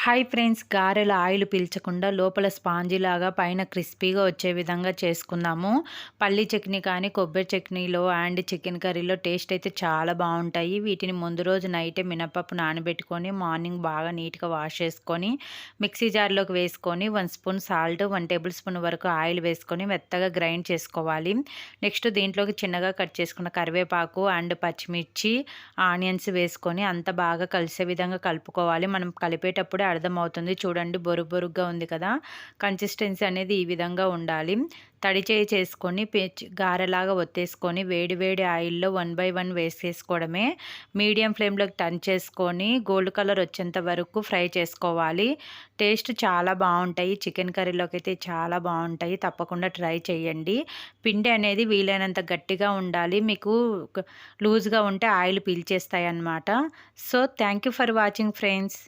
Hi friends, గారెల oil పీల్చకుండా లోపల spongy లాగా పైన క్రిస్పీగా వచ్చే విధంగా చేసుకుందాము. పల్లి చట్నీ కానీ కొబ్బరి చట్నీలో అండ్ చికెన్ కర్రీలో టేస్ట్ అయితే చాలా బాగుంటాయి. వీటిని ముందు రోజు నైటే మినపప్పు నానబెట్టుకొని మార్నింగ్ బాగా నీట్గా వాష్ చేసుకొని మిక్సీ జార్లోకి వేసుకొని 1 స్పూన్ సాల్ట్, 1 టేబుల్ స్పూన్ వరకు ఆయిల్ వేసుకొని మెత్తగా గ్రైండ్ చేసుకోవాలి. నెక్స్ట్ దీంట్లోకి చిన్నగా కట్ చేసుకున్న కరివేపాకు అండ్ పచ్చిమిర్చి, ఆనియన్స్ వేసుకొని అంత బాగా కలిసే విధంగా కలుపుకోవాలి. మనం కలిపేటప్పుడు అర్థమవుతుంది. చూడండి, బొరుగ్గా ఉంది కదా. కన్సిస్టెన్సీ అనేది ఈ విధంగా ఉండాలి. తడి చేసుకొని గారెలాగా ఒత్తేసుకొని వేడి వేడి ఆయిల్లో 1 బై 1 వేసేసుకోవడమే. మీడియం ఫ్లేమ్లోకి టర్న్ చేసుకొని గోల్డ్ కలర్ వచ్చేంత వరకు ఫ్రై చేసుకోవాలి. టేస్ట్ చాలా బాగుంటాయి. చికెన్ కర్రీలోకి అయితే చాలా బాగుంటాయి. తప్పకుండా ట్రై చేయండి. పిండి అనేది వీలైనంత గట్టిగా ఉండాలి. మీకు లూజ్గా ఉంటే ఆయిల్ పీల్చేస్తాయి అన్నమాట. So thank you for watching friends.